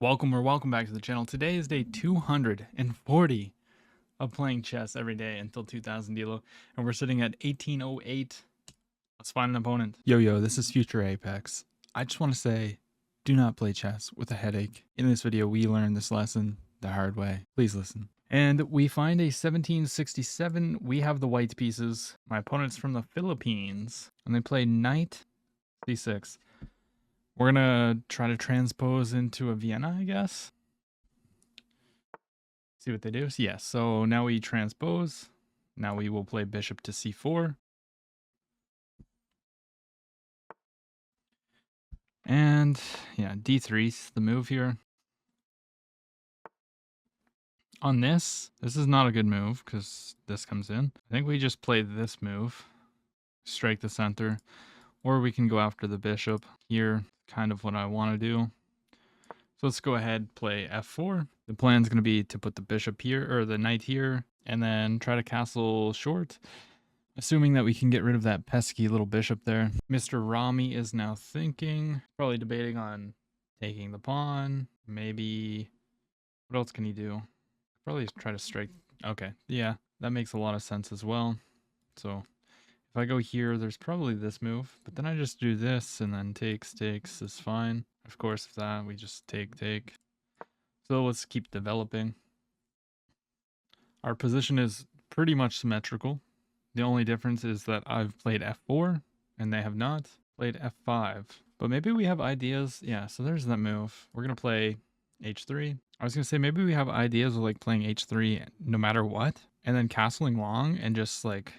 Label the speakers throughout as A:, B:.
A: Welcome back to the channel. Today is day 240 of playing chess every day until 2000 Delo, and we're sitting at 1808. Let's find an opponent. Yo, this is Future Apex. I just want to say, do not play chess with a headache. In this video, we learned this lesson the hard way. Please listen. And we find a 1767. We have the white pieces. My opponent's from the Philippines, and they play knight c6. We're gonna try to transpose into a Vienna, I guess. See what they do. So yes, so now we transpose. Now we will play bishop to c4. And yeah, d3's the move here. On this is not a good move because this comes in. I think we just play this move, strike the center, or we can go after the bishop here, kind of what I want to do. So let's go ahead, play f4. The plan is going to be to put the bishop here, or the knight here, and then try to castle short, assuming that we can get rid of that pesky little bishop there. Mr. Rami is now thinking, probably debating on taking the pawn. Maybe, what else can he do? Probably try to strike. Okay, yeah, that makes a lot of sense as well. So if I go here, there's probably this move, but then I just do this and then takes is fine. Of course, if that, we just take. So let's keep developing. Our position is pretty much symmetrical. The only difference is that I've played f4 and they have not played f5. But maybe we have ideas. Yeah, so there's that move. We're going to play h3. I was going to say maybe we have ideas of like playing h3 no matter what, and then castling long and just like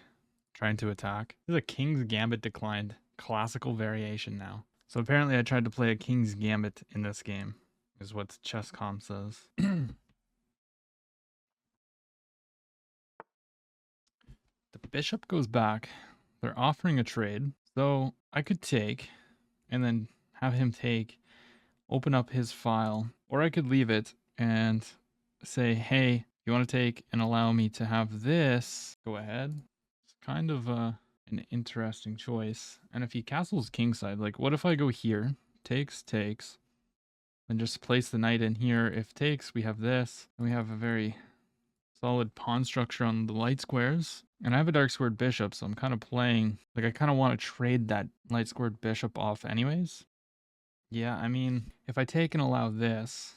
A: trying to attack. This is a King's Gambit declined. Classical variation now. So apparently I tried to play a King's Gambit in this game, is what Chess.com says. The bishop goes back. They're offering a trade. So I could take and then have him take, open up his file, or I could leave it and say, hey, you want to take and allow me to have this? Go ahead. It's kind of an interesting choice. And if he castles kingside, like what if I go here, takes, and just place the knight in here. If takes, we have this, and we have a very solid pawn structure on the light squares. And I have a dark squared bishop, so I'm kind of playing, like I kind of want to trade that light squared bishop off anyways. Yeah, I mean, if I take and allow this,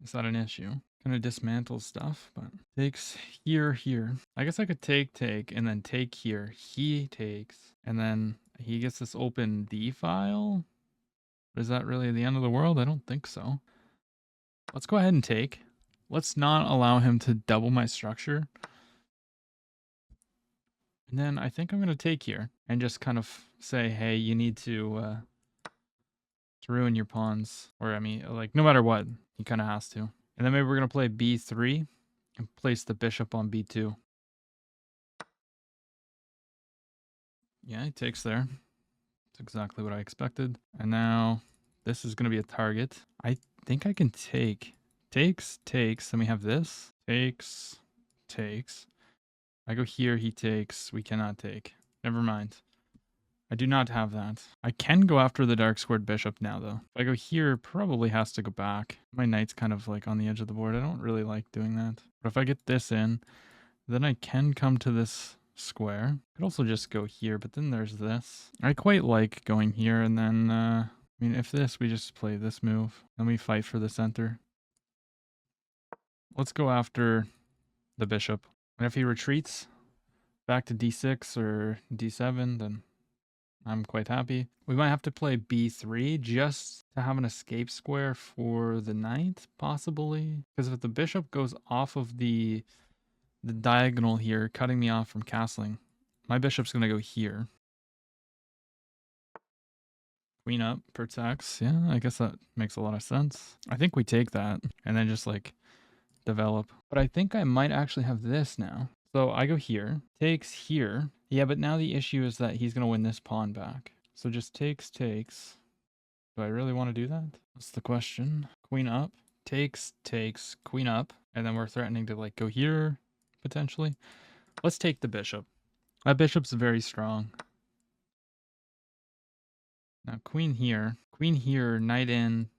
A: is that an issue? Kind of dismantle stuff, but takes here. I guess I could take, and then take here. He takes, and then he gets this open D file. But is that really the end of the world? I don't think so. Let's go ahead and take. Let's not allow him to double my structure. And then I think I'm going to take here and just kind of say, hey, you need to ruin your pawns. Or, I mean, like, no matter what, he kind of has to. And then maybe we're going to play b3 and place the bishop on b2. Yeah, he takes there. That's exactly what I expected. And now this is going to be a target. I think I can take. Takes. Then we have this. Takes. I go here, he takes. We cannot take. Never mind. I do not have that. I can go after the dark squared bishop now, though. If I go here, probably has to go back. My knight's kind of like on the edge of the board. I don't really like doing that. But if I get this in, then I can come to this square. I could also just go here, but then there's this. I quite like going here, and then, I mean, if this, we just play this move. Then we fight for the center. Let's go after the bishop. And if he retreats back to d6 or d7, then I'm quite happy. We might have to play b3 just to have an escape square for the knight, possibly. Because if the bishop goes off of the diagonal here, cutting me off from castling, my bishop's going to go here. Queen up protects. Yeah, I guess that makes a lot of sense. I think we take that and then just like develop. But I think I might actually have this now. So I go here, takes here. Yeah, but now the issue is that he's going to win this pawn back. So just takes. Do I really want to do that? That's the question. Queen up, takes, queen up. And then we're threatening to like go here, potentially. Let's take the bishop. That bishop's very strong. Now queen here, knight in,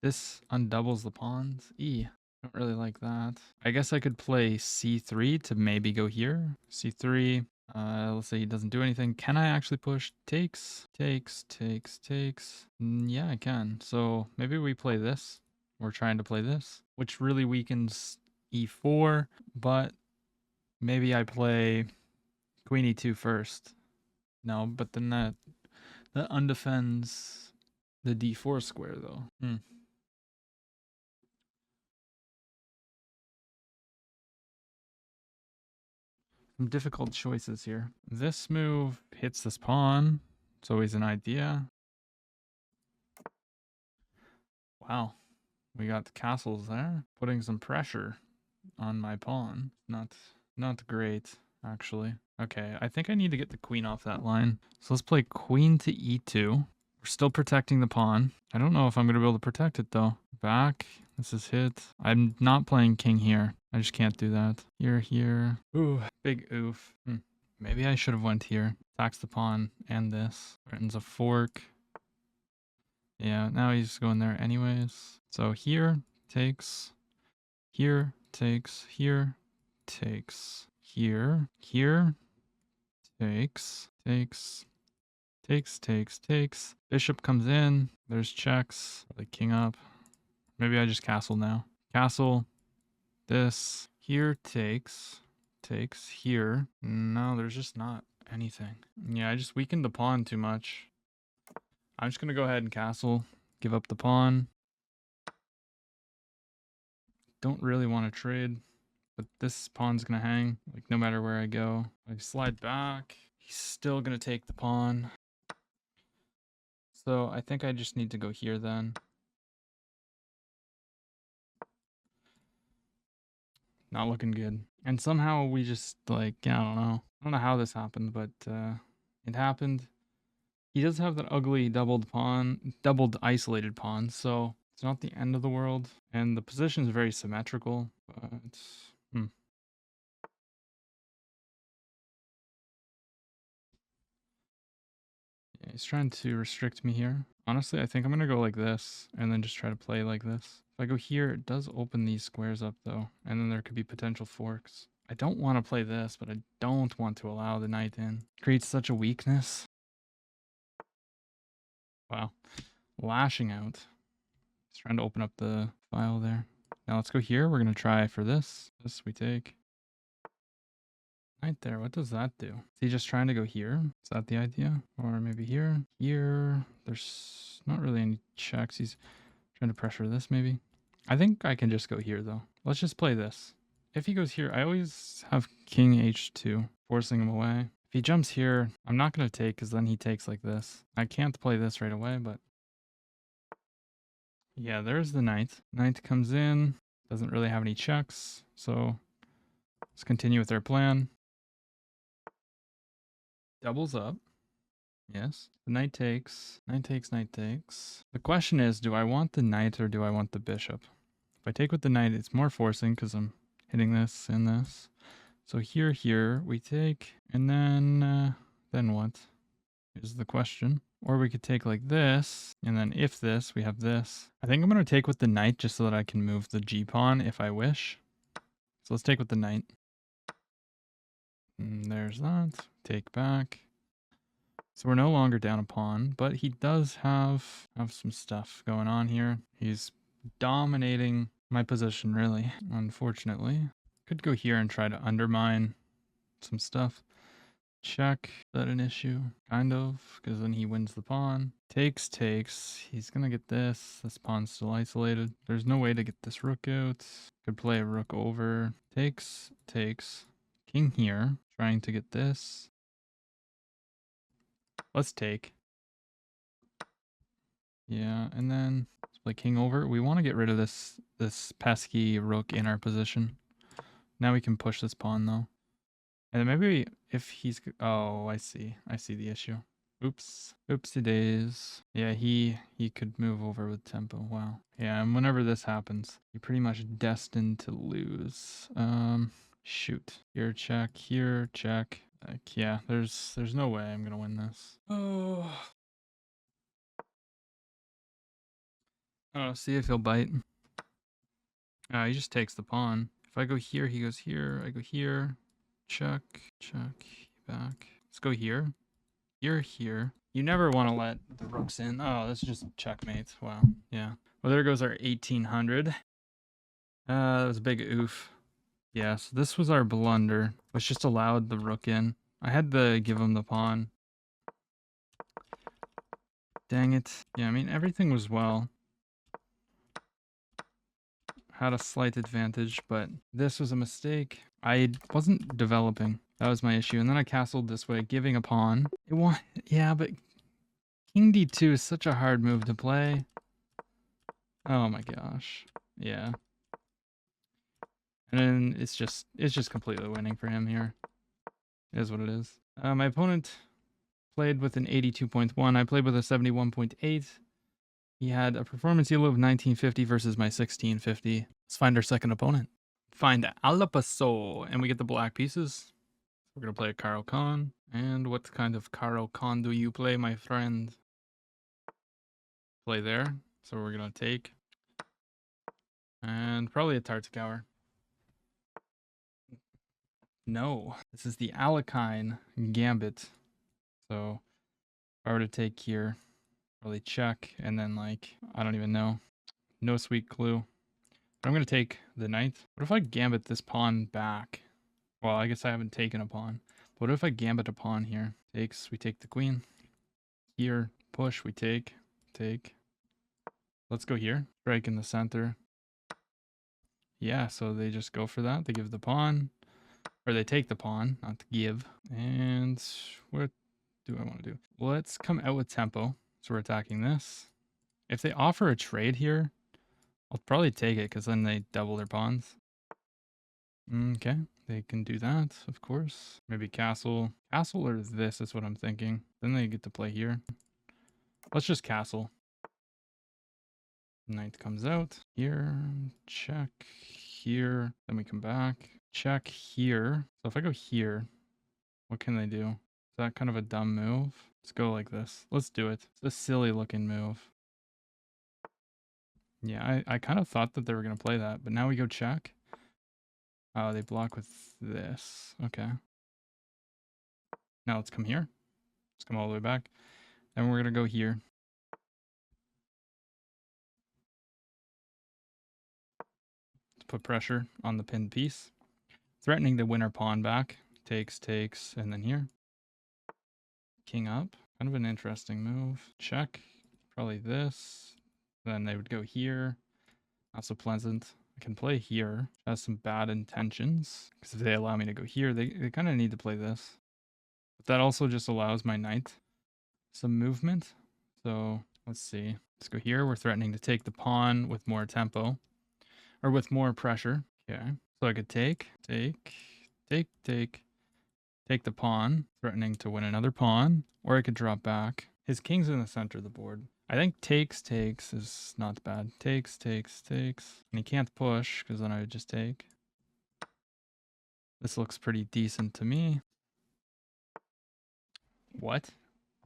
A: This undoubles the pawns. Don't really like that. I guess I could play c3 to maybe go here. c3. Let's say he doesn't do anything. Can I actually push? Takes. Yeah, I can. So maybe we play this. We're trying to play this, which really weakens e4, but maybe I play queen e2 first. No, but then that undefends the d4 square though. Some difficult choices here. This move hits this pawn. It's always an idea. Wow. We got the castles there. Putting some pressure on my pawn. Not great, actually. Okay, I think I need to get the queen off that line. So let's play queen to e2. We're still protecting the pawn. I don't know if I'm going to be able to protect it, though. Back. This is hit. I'm not playing king here. I just can't do that. Here. Ooh, big oof. Maybe I should have went here. Attacks the pawn and this. Threatens a fork. Yeah, now he's going there anyways. So here takes. Here takes. Here takes. Here takes. Takes. Bishop comes in. There's checks. The king up. Maybe I just castle now. Castle. This. Here takes. Here. No, there's just not anything. Yeah, I just weakened the pawn too much. I'm just going to go ahead and castle. Give up the pawn. Don't really want to trade. But this pawn's going to hang. Like, no matter where I go. I slide back. He's still going to take the pawn. So I think I just need to go here then. Not looking good. And somehow we just, like, I don't know. I don't know how this happened, but it happened. He does have that ugly doubled isolated pawn, so it's not the end of the world. And the position is very symmetrical, but yeah, he's trying to restrict me here. Honestly, I think I'm going to go like this and then just try to play like this. If I go here, it does open these squares up though, and then there could be potential forks. I don't want to play this, but I don't want to allow the knight in. Creates such a weakness. Wow. Lashing out. He's trying to open up the file there. Now let's go here. We're going to try for this. This we take. Right there. What does that do? Is he just trying to go here? Is that the idea? Or maybe here? Here. There's not really any checks. He's trying to pressure this maybe. I think I can just go here though. Let's just play this. If he goes here, I always have king h2, forcing him away. If he jumps here, I'm not going to take because then he takes like this. I can't play this right away, but yeah, there's the knight. Knight comes in, doesn't really have any checks, so let's continue with our plan. Doubles up. Yes. The knight takes. The question is, do I want the knight or do I want the bishop? If I take with the knight, it's more forcing because I'm hitting this and this. So here, we take, and then what is the question? Or we could take like this, and then if this, we have this. I think I'm going to take with the knight just so that I can move the g-pawn if I wish. So let's take with the knight. And there's that. Take back. So we're no longer down a pawn, but he does have some stuff going on here. He's dominating my position, really, unfortunately. Could go here and try to undermine some stuff. Check. Is that an issue? Kind of, because then he wins the pawn. Takes. He's gonna get this. This pawn's still isolated. There's no way to get this rook out. Could play a rook over. Takes. King here. Trying to get this. Let's take. Yeah, and then let's play king over. We want to get rid of this pesky rook in our position. Now we can push this pawn though. And then maybe if he's... Oh, I see the issue. Oops. Oopsie days. Yeah, he could move over with tempo. Wow. Yeah, and whenever this happens, you're pretty much destined to lose. Shoot. Here, check. Here, check. Like, yeah, there's no way I'm gonna win this. Oh. Oh, see if he'll bite. He just takes the pawn. If I go here, he goes here. I go here. Check, check, back. Let's go here. You're here. You never want to let the rooks in. Oh, that's just checkmate. Wow. Yeah. Well, there goes our 1800. That was a big oof. Yeah, so this was our blunder, which just allowed the rook in. I had to give him the pawn. Dang it. Yeah, I mean, everything was well. Had a slight advantage, but this was a mistake. I wasn't developing. That was my issue. And then I castled this way, giving a pawn. Yeah, but King D2 is such a hard move to play. Oh my gosh. Yeah. And then it's just completely winning for him here. It is what it is. My opponent played with an 82.1. I played with a 71.8. He had a performance elo of 1950 versus my 1650. Let's find our second opponent. Find Alapaso, and we get the black pieces. We're going to play a Caro-Kann. And what kind of Caro-Kann do you play, my friend? Play there. So we're going to take. And probably a Tartakower. No, this is the Alekhine Gambit. So if I were to take here, probably check, and then like, I don't even know. No sweet clue. But I'm going to take the knight. What if I gambit this pawn back? Well, I guess I haven't taken a pawn. But what if I gambit a pawn here? Takes, we take the queen. Here, push, we take. Let's go here. Strike in the center. Yeah, so they just go for that. They give the pawn. Or they take the pawn, not to give. And what do I want to do? Let's come out with tempo. So we're attacking this. If they offer a trade here, I'll probably take it because then they double their pawns. Okay, they can do that, of course. Maybe castle. Castle or this is what I'm thinking. Then they get to play here. Let's just castle. Knight comes out. Here, check. Here, then we come back. Check here. So if I go here, what can they do? Is that kind of a dumb move? Let's go like this. Let's do it. It's a silly looking move. Yeah, I kind of thought that they were going to play that, but now we go check. Oh, they block with this. Okay. Now let's come here. Let's come all the way back. Then we're going to go here. Let's put pressure on the pinned piece. Threatening the winner pawn back. Takes, and then here. King up. Kind of an interesting move. Check. Probably this. Then they would go here. Not so pleasant. I can play here. Has some bad intentions. Because if they allow me to go here, they kind of need to play this. But that also just allows my knight some movement. So let's see. Let's go here. We're threatening to take the pawn with more tempo. Or with more pressure. Okay. So I could take the pawn, threatening to win another pawn, or I could drop back. His king's in the center of the board. I think takes is not bad. Takes. And he can't push, because then I would just take. This looks pretty decent to me. What?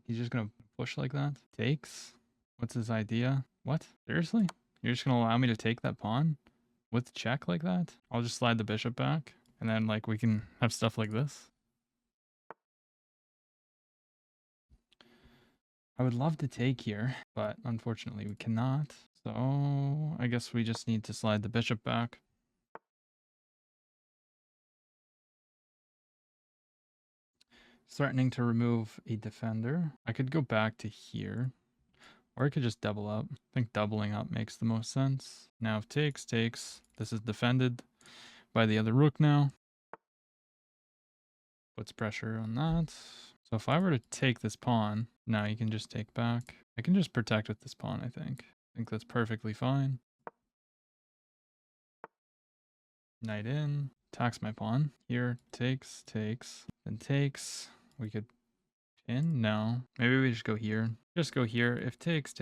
A: He's just gonna push like that? Takes? What's his idea? What? Seriously? You're just gonna allow me to take that pawn? With check like that? I'll just slide the bishop back, and then like we can have stuff like this. I would love to take here, but unfortunately we cannot. So I guess we just need to slide the bishop back. Threatening to remove a defender. I could go back to here, or I could just double up. I think doubling up makes the most sense. Now if takes, this is defended by the other rook now. Puts pressure on that. So if I were to take this pawn, now you can just take back. I can just protect with this pawn, I think. I think that's perfectly fine. Knight in. Attacks my pawn. Here, takes, then takes. We could pin? No. Maybe we just go here. Just go here. If takes.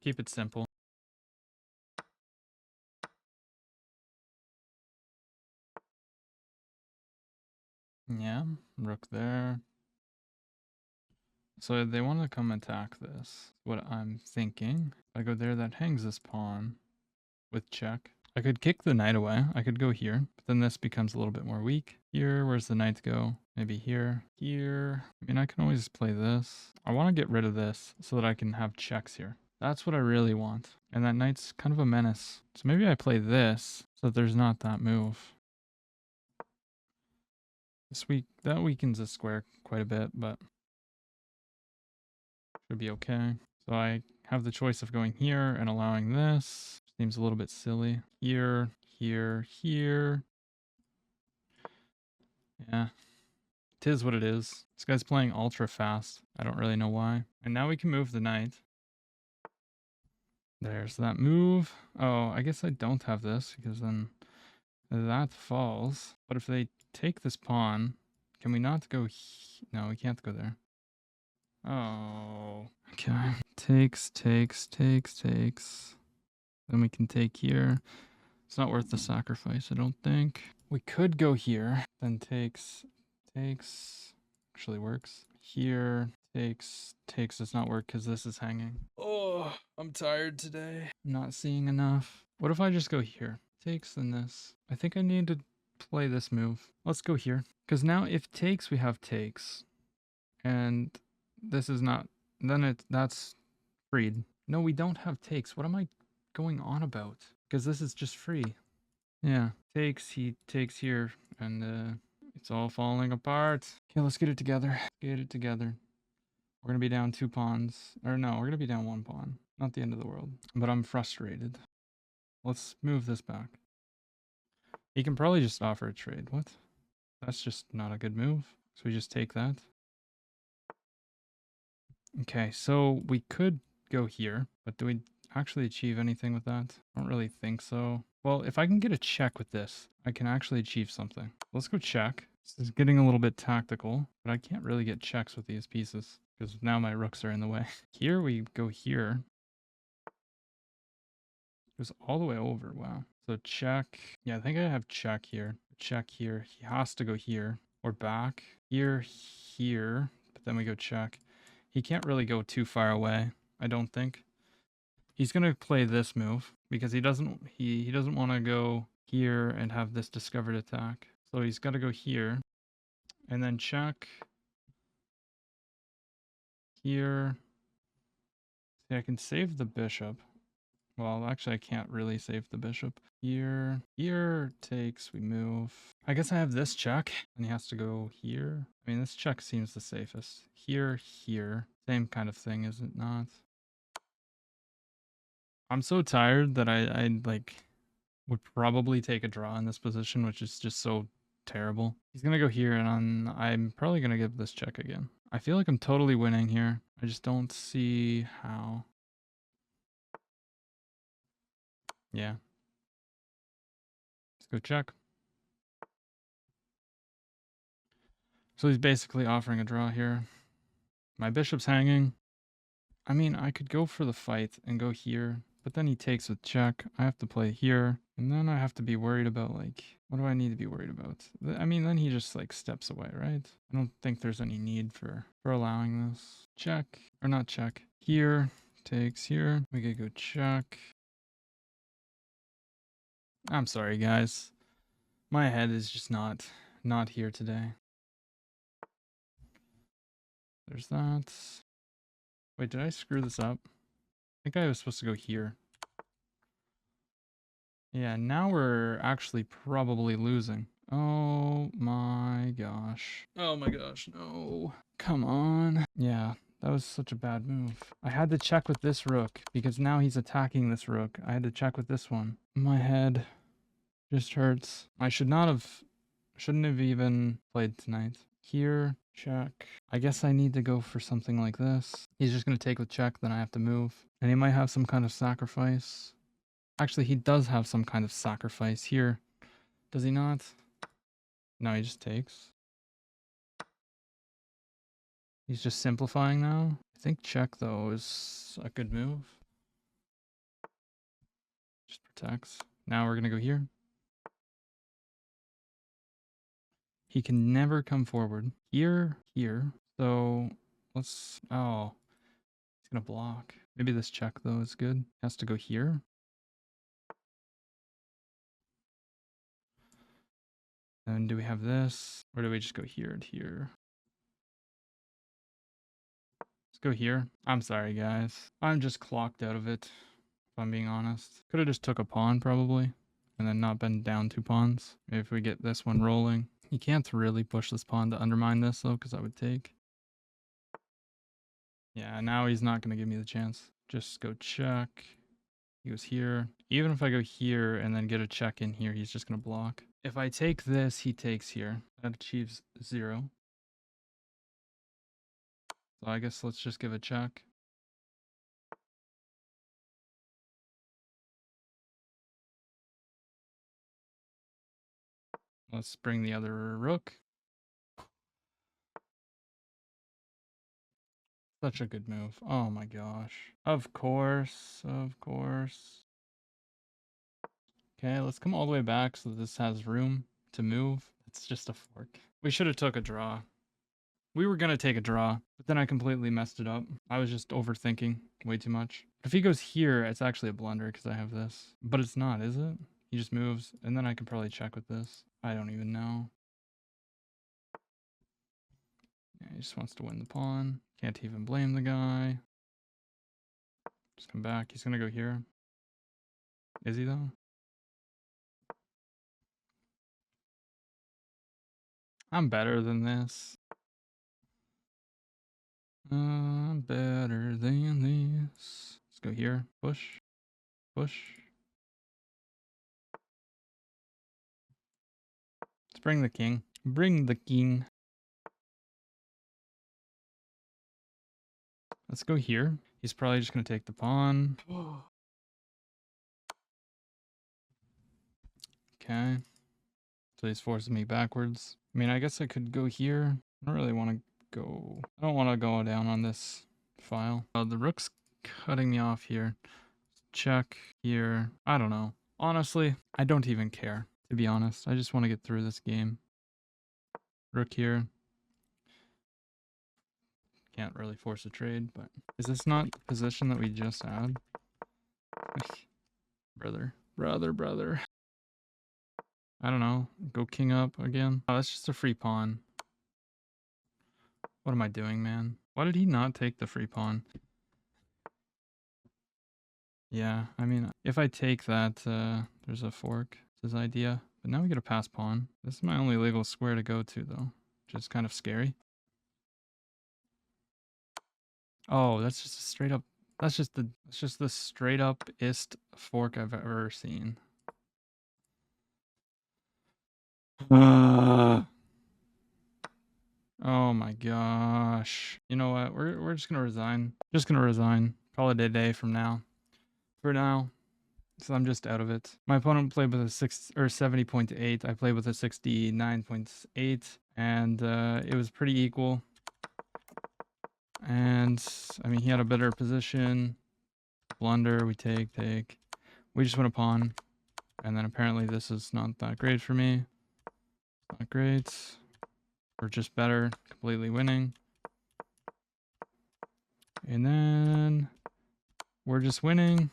A: Keep it simple. Yeah, rook there. So they want to come attack this. What I'm thinking. If I go there, that hangs this pawn with check. I could kick the knight away. I could go here, but then this becomes a little bit more weak. Here, where's the knight go? Maybe here, here. I mean, I can always play this. I want to get rid of this so that I can have checks here. That's what I really want. And that knight's kind of a menace. So maybe I play this so that there's not that move. That weakens the square quite a bit, but should be okay. So I have the choice of going here and allowing this. Seems a little bit silly. Here, here, here. Yeah. It is what it is. This guy's playing ultra fast. I don't really know why. And now we can move the knight. There's that move. Oh, I guess I don't have this because then that falls. But if they take this pawn, can we not go? No, we can't go there. Oh, okay. Takes. Then we can take here. It's not worth the sacrifice, I don't think. We could go here. Then takes. Actually works. Here, takes does not work because this is hanging. Oh, I'm tired today. I'm not seeing enough. What if I just go here? Takes and this. I think I need to play this move. Let's go here. Because now if takes, we have takes. And this is not, then that's freed. No, we don't have takes. What am I going on about? Because this is just free. Yeah, he takes here, and it's all falling apart. Okay, let's get it together. Get it together. We're gonna be down 2 pawns. Or no, we're gonna be down 1 pawn. Not the end of the world. But I'm frustrated. Let's move this back. He can probably just offer a trade. What? That's just not a good move. So we just take that. Okay, so we could go here, but do we actually achieve anything with that? I don't really think so. Well, if I can get a check with this, I can actually achieve something. Let's go check. This is getting a little bit tactical, but I can't really get checks with these pieces because now my rooks are in the way. Here we go here. It goes all the way over. Wow. So check. Yeah, I think I have check here. Check here. He has to go here or back. Here. But then we go check. He can't really go too far away, I don't think. He's gonna play this move because he doesn't want to go here and have this discovered attack. So he's got to go here and then check here. See, I can save the bishop. Well, actually, I can't really save the bishop. Here takes, we move. I guess I have this check, and he has to go here. I mean, this check seems the safest. Here. Same kind of thing, is it not? I'm so tired that I like would probably take a draw in this position, which is just so terrible. He's gonna go here, and I'm probably gonna give this check again. I feel like I'm totally winning here. I just don't see how. Yeah. Let's go check. So he's basically offering a draw here. My bishop's hanging. I mean, I could go for the fight and go here, but then he takes with check. I have to play here, and then I have to be worried about, like, what do I need to be worried about? I mean, then he just, like, steps away, right? I don't think there's any need for allowing this. Check, or not check. Here, takes here. We could go check. I'm sorry, guys. My head is just not here today. There's that. Wait, did I screw this up? I think I was supposed to go here. Yeah, now we're actually probably losing. Oh my gosh. Oh my gosh, no. Come on. Yeah, that was such a bad move. I had to check with this rook because now he's attacking this rook. I had to check with this one. My head just hurts. I shouldn't have even played tonight. Here, check. I guess I need to go for something like this. He's just going to take with check, then I have to move. And he might have some kind of sacrifice. Actually, he does have some kind of sacrifice here. Does he not? No, he just takes. He's just simplifying now. I think check, though, is a good move. Just protects. Now we're going to go here. He can never come forward. Here. So Let's... Oh. He's gonna block. Maybe this check, though, is good. Has to go here. And do we have this? Or do we just go here and here? Let's go here. I'm sorry, guys. I'm just clocked out of it, if I'm being honest. Could have just took a pawn, probably. And then not been down 2 pawns. Maybe if we get this one rolling. You can't really push this pawn to undermine this, though, because I would take. Yeah, now he's not going to give me the chance. Just go check. He goes here. Even if I go here and then get a check in here, he's just going to block. If I take this, he takes here. That achieves 0. So I guess let's just give a check. Let's bring the other rook. Such a good move. Oh my gosh. Of course. Of course. Okay, let's come all the way back so this has room to move. It's just a fork. We should have took a draw. We were going to take a draw, but then I completely messed it up. I was just overthinking way too much. If he goes here, it's actually a blunder because I have this. But it's not, is it? He just moves, and then I can probably check with this. I don't even know. Yeah, he just wants to win the pawn. Can't even blame the guy. Just come back. He's going to go here. Is he, though? I'm better than this. I'm better than this. Let's go here. Push. Push. Let's bring the king. Bring the king. Let's go here. He's probably just going to take the pawn. Okay. So he's forcing me backwards. I mean, I guess I could go here. I don't really want to go... I don't want to go down on this file. The rook's cutting me off here. Check here. I don't know. Honestly, I don't even care, to be honest. I just want to get through this game. Rook here. Can't really force a trade, but... Is this not the position that we just had? Brother. Brother. I don't know. Go king up again. Oh, that's just a free pawn. What am I doing, man? Why did he not take the free pawn? Yeah, I mean, if I take that, there's a fork. It's his idea. But now we get a pass pawn. This is my only legal square to go to, though. Which is kind of scary. Oh, that's just a straight up... That's just the straight up-ist fork I've ever seen. Oh my gosh. You know what? We're just gonna resign. Just gonna resign. Call it a day from now. For now. So I'm just out of it. My opponent played with a 70.8. I played with a 69.8. And it was pretty equal. And I mean, he had a better position. Blunder, we take. We just win a pawn. And then apparently this is not that great for me. Not great. We're just better. Completely winning. And then we're just winning.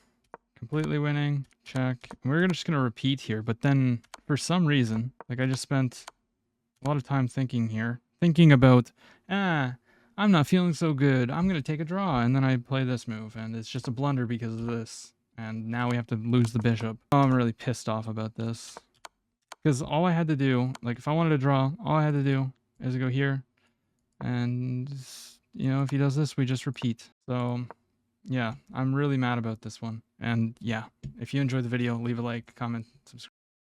A: Completely winning. Check. We're just going to repeat here. But then for some reason, like I just spent a lot of time thinking here. Thinking about, I'm not feeling so good. I'm going to take a draw. And then I play this move. And it's just a blunder because of this. And now we have to lose the bishop. Oh, I'm really pissed off about this. Because all I had to do, like if I wanted to draw, all I had to do is go here. And, you know, if he does this, we just repeat. So, yeah, I'm really mad about this one. And yeah, if you enjoyed the video, leave a like, comment, subscribe.